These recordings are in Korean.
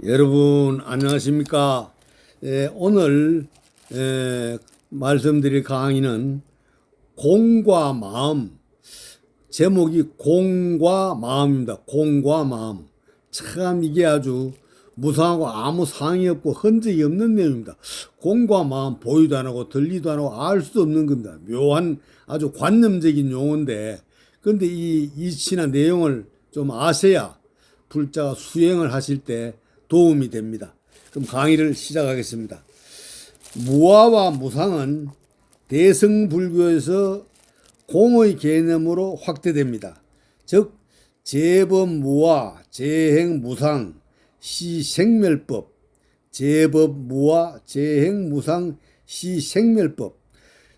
여러분 안녕하십니까? 오늘 말씀드릴 강의는 공과 마음, 제목이 공과 마음입니다. 공과 마음. 참 이게 아주 무상하고 아무 상이 없고 흔적이 없는 내용입니다. 공과 마음 보이도 안 하고 들리도 안 하고 알 수도 없는 겁니다. 묘한 아주 관념적인 용어인데, 그런데 이 이치나 내용을 좀 아셔야 불자가 수행을 하실 때 도움이 됩니다. 그럼 강의를 시작하겠습니다. 무아와 무상은 대승불교에서 공의 개념으로 확대됩니다. 즉 제법무아, 재행무상, 시생멸법, 제법무아, 재행무상, 시생멸법.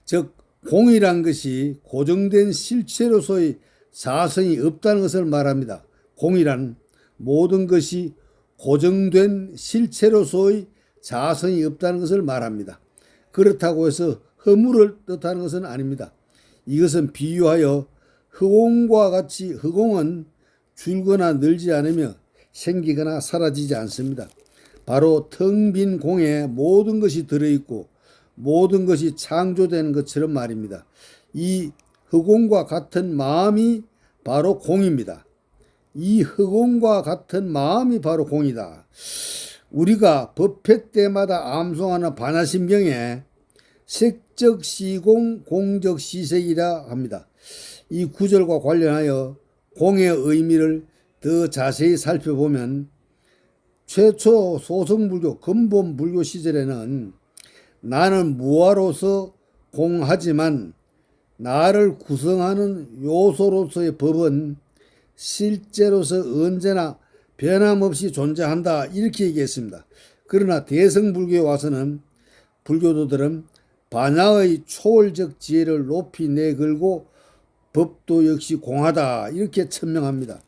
즉 공이란 것이 고정된 실체로서의 사성이 없다는 것을 말합니다. 공이란 모든 것이 고정된 실체로서의 자성이 없다는 것을 말합니다. 그렇다고 해서 허물을 뜻하는 것은 아닙니다. 이것은 비유하여 흑공과 같이 흑공은 줄거나 늘지 않으며 생기거나 사라지지 않습니다. 바로 텅 빈 공에 모든 것이 들어있고 모든 것이 창조되는 것처럼 말입니다. 이 흑공과 같은 마음이 바로 공입니다. 이 흑공과 같은 마음이 바로 공이다. 우리가 법회 때마다 암송하는 반야심경에 색적 시공, 공적 시색이라 합니다. 이 구절과 관련하여 공의 의미를 더 자세히 살펴보면 최초 소승불교 근본 불교 시절에는 나는 무아로서 공하지만 나를 구성하는 요소로서의 법은 실제로서 언제나 변함없이 존재한다, 이렇게 얘기했습니다. 그러나 대승불교에 와서는 불교도들은 반야의 초월적 지혜를 높이 내걸고 법도 역시 공하다, 이렇게 천명합니다.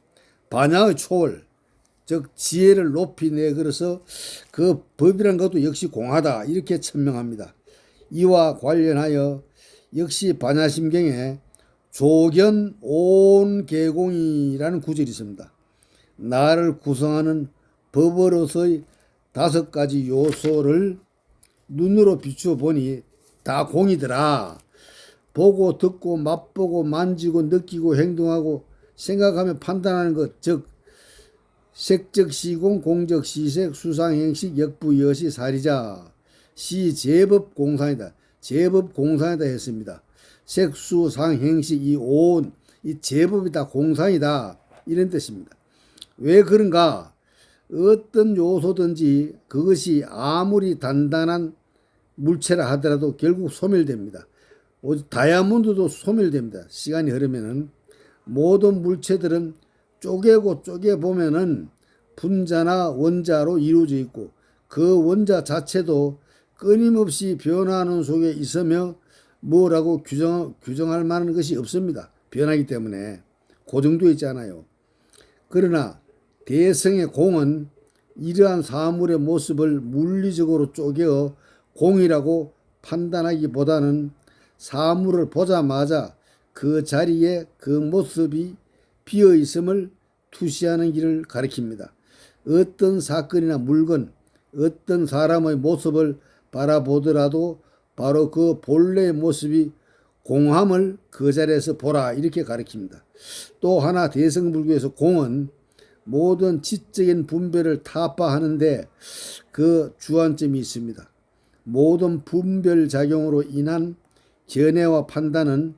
반야의 초월, 즉 지혜를 높이 내걸어서 그 법이란 것도 역시 공하다, 이렇게 천명합니다. 이와 관련하여 역시 반야심경에 조견 온개공이라는 구절이 있습니다. 나를 구성하는 법으로서의 5가지 요소를 눈으로 비추어 보니 다 공이더라. 보고 듣고 맛보고 만지고 느끼고 행동하고 생각하며 판단하는 것, 즉 색적 시공, 공적 시색, 수상행식, 역부 여시, 사리자, 시제법 공상이다. 제법 공상이다 했습니다. 색수상행식, 이 온, 이 제법이다, 공상이다, 이런 뜻입니다. 왜 그런가? 어떤 요소든지 그것이 아무리 단단한 물체라 하더라도 결국 소멸됩니다. 다이아몬드도 소멸됩니다. 시간이 흐르면은. 모든 물체들은 쪼개고 쪼개보면은 분자나 원자로 이루어져 있고 그 원자 자체도 끊임없이 변화하는 속에 있으며 뭐라고 규정할 만한 것이 없습니다. 변하기 때문에 고정되어 있잖아요. 그러나 대성의 공은 이러한 사물의 모습을 물리적으로 쪼개어 공이라고 판단하기보다는 사물을 보자마자 그 자리에 그 모습이 비어 있음을 투시하는 길을 가리킵니다. 어떤 사건이나 물건, 어떤 사람의 모습을 바라보더라도 바로 그 본래의 모습이 공함을 그 자리에서 보라, 이렇게 가리킵니다. 또 하나 대승불교에서 공은 모든 지적인 분별을 타파하는데 그 주안점이 있습니다. 모든 분별작용으로 인한 견해와 판단은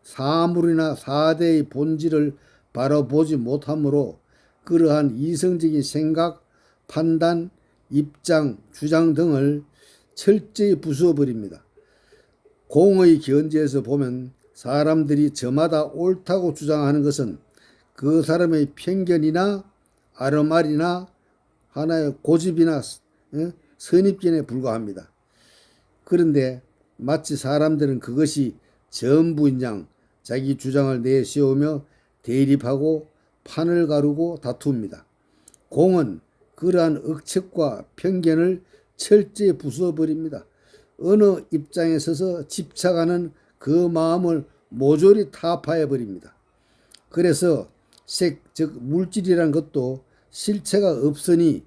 사물이나 사대의 본질을 바로 보지 못하므로 그러한 이성적인 생각, 판단, 입장, 주장 등을 철저히 부수어버립니다. 공의 견지에서 보면 사람들이 저마다 옳다고 주장하는 것은 그 사람의 편견이나 아르말이나 하나의 고집이나 선입견에 불과합니다. 그런데 마치 사람들은 그것이 전부인 양 자기 주장을 내세우며 대립하고 판을 가르고 다툽니다. 공은 그러한 억측과 편견을 철저히 부숴버립니다. 어느 입장에 서서 집착하는 그 마음을 모조리 타파해버립니다. 그래서 색, 즉 물질이란 것도 실체가 없으니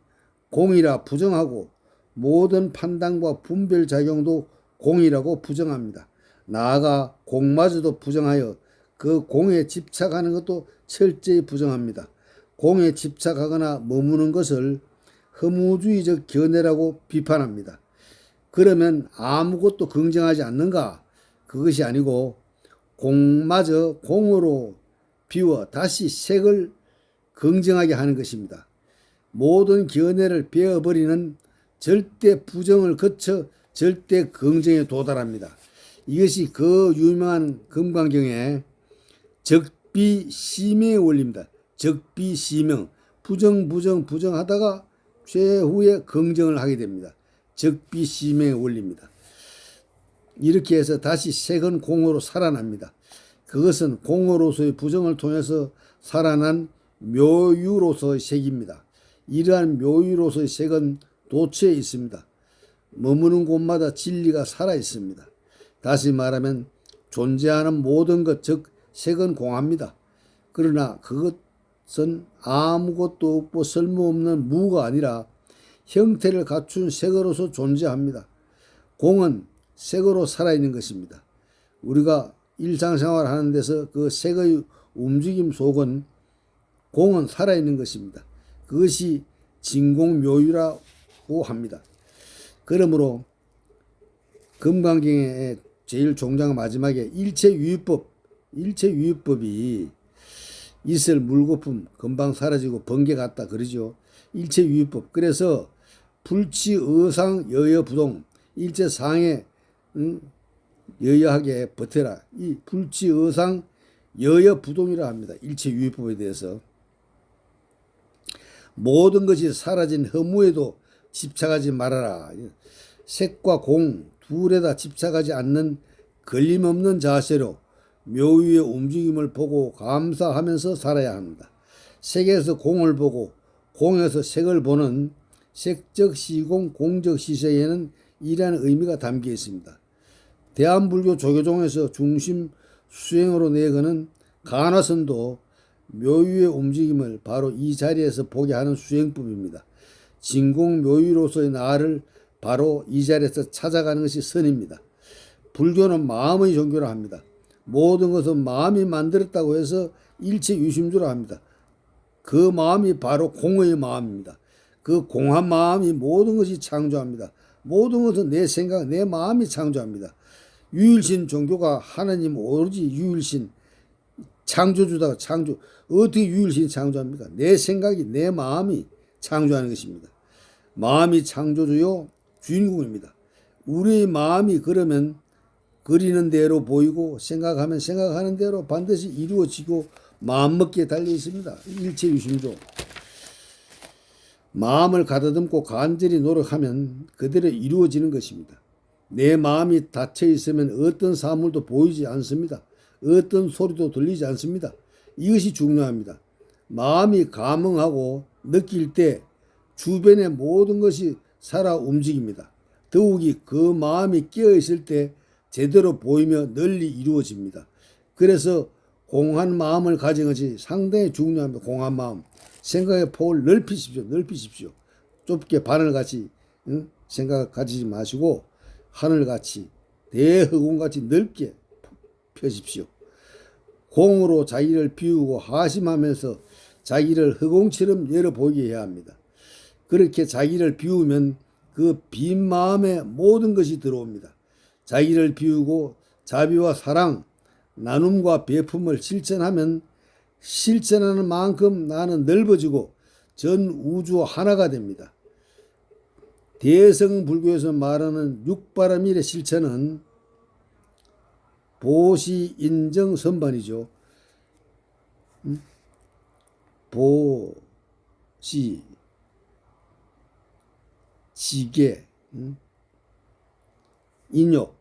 공이라 부정하고 모든 판단과 분별 작용도 공이라고 부정합니다. 나아가 공마저도 부정하여 그 공에 집착하는 것도 철저히 부정합니다. 공에 집착하거나 머무는 것을 허무주의적 견해라고 비판합니다. 그러면 아무것도 긍정하지 않는가? 그것이 아니고 공마저 공으로 비워 다시 색을 긍정하게 하는 것입니다. 모든 견해를 베어버리는 절대 부정을 거쳐 절대 긍정에 도달합니다. 이것이 그 유명한 금강경의 적비심의 원리입니다. 적비심명, 부정하다가 최후에 긍정을 하게 됩니다. 적비심의 원리입니다. 이렇게 해서 다시 색은 공으로 살아납니다. 그것은 공으로서의 부정을 통해서 살아난 묘유로서의 색입니다. 이러한 묘유로서의 색은 도처에 있습니다. 머무는 곳마다 진리가 살아 있습니다. 다시 말하면 존재하는 모든 것, 즉 색은 공합니다. 그러나 그것은 아무것도 없고 쓸모없는 무가 아니라 형태를 갖춘 색으로서 존재합니다. 공은 색으로 살아있는 것입니다. 우리가 일상생활 하는 데서 그 색의 움직임 속은 공은 살아있는 것입니다. 그것이 진공묘유라고 합니다. 그러므로 금강경의 제일 종장 마지막에 일체유유법이 있을 물거품 금방 사라지고 번개 같다 그러죠. 일체유유법. 그래서 불치의상 여여부동 일체상에 여여하게 버텨라. 이 불치의상 여여부동이라 합니다. 일체유유법에 대해서. 모든 것이 사라진 허무에도 집착하지 말아라. 색과 공 둘에다 집착하지 않는 걸림없는 자세로 묘유의 움직임을 보고 감사하면서 살아야 합니다. 색에서 공을 보고 공에서 색을 보는 색적 시공, 공적 시세에는 이러한 의미가 담겨 있습니다. 대한불교 조계종에서 중심 수행으로 내거는 간화선도 묘유의 움직임을 바로 이 자리에서 보게 하는 수행법입니다. 진공묘유로서의 나를 바로 이 자리에서 찾아가는 것이 선입니다. 불교는 마음의 종교라 합니다. 모든 것은 마음이 만들었다고 해서 일체유심주라 합니다. 그 마음이 바로 공의 마음입니다. 그 공한 마음이 모든 것이 창조합니다. 모든 것은 내 생각, 내 마음이 창조합니다. 유일신 종교가 하나님 오로지 유일신 창조주다. 창조. 어떻게 유일신이 창조합니까? 내 생각이, 내 마음이 창조하는 것입니다. 마음이 창조주요 주인공입니다. 우리의 마음이 그러면 그리는 대로 보이고 생각하면 생각하는 대로 반드시 이루어지고 마음먹기에 달려 있습니다. 일체유심조. 마음을 가다듬고 간절히 노력하면 그대로 이루어지는 것입니다. 내 마음이 닫혀 있으면 어떤 사물도 보이지 않습니다. 어떤 소리도 들리지 않습니다. 이것이 중요합니다. 마음이 감응하고 느낄 때 주변의 모든 것이 살아 움직입니다. 더욱이 그 마음이 깨어 있을 때 제대로 보이며 널리 이루어집니다. 그래서 공한 마음을 가진 것이 상당히 중요합니다. 공한 마음. 생각의 폭을 넓히십시오. 좁게 바늘같이 생각 가지지 마시고 하늘같이 대허공같이 넓게 펴십시오. 공으로 자기를 비우고 하심하면서 자기를 허공처럼 열어 보이게 해야 합니다. 그렇게 자기를 비우면 그 빈 마음에 모든 것이 들어옵니다. 자기를 비우고 자비와 사랑, 나눔과 베품을 실천하면 실천하는 만큼 나는 넓어지고 전 우주 하나가 됩니다. 대성불교에서 말하는 육바라밀의 실천은 보시, 인정, 선반이죠. 보시, 지계, 인욕,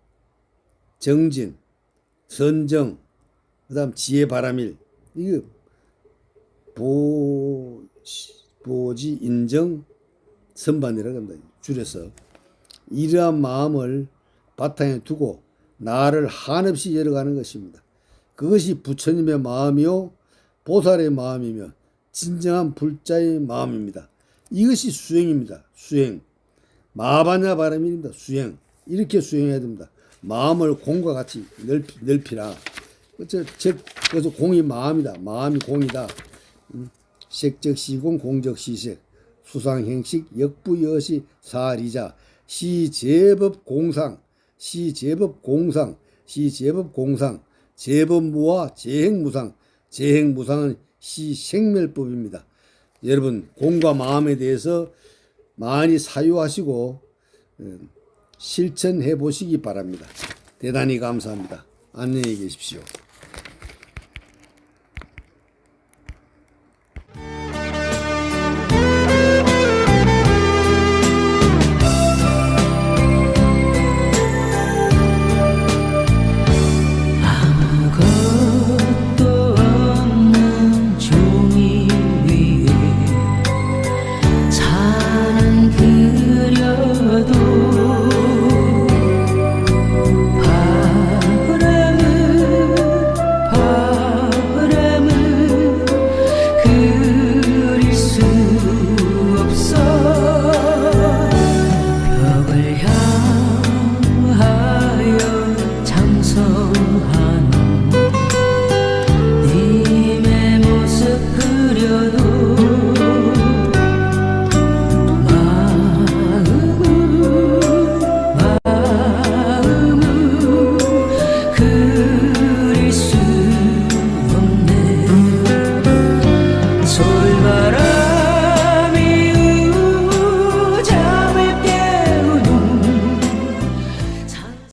정진, 선정, 그 다음 지혜바라밀. 이거 보지, 인정, 선반이라고 합니다. 줄여서. 이러한 마음을 바탕에 두고 나를 한없이 열어가는 것입니다. 그것이 부처님의 마음이요 보살의 마음이며 진정한 불자의 마음입니다. 이것이 수행입니다. 수행. 마바냐 바람입니다. 수행. 이렇게 수행해야 됩니다. 마음을 공과 같이 넓히라. 그래서 공이 마음이다. 마음이 공이다. 색적 시공, 공적 시색, 수상행식, 역부여시, 사리자, 시제법 공상, 시제법 공상, 시제법 공상, 제법무와 재행무상, 재행무상은 시생멸법입니다. 여러분 공과 마음에 대해서 많이 사유하시고 실천해 보시기 바랍니다. 대단히 감사합니다. 안녕히 계십시오.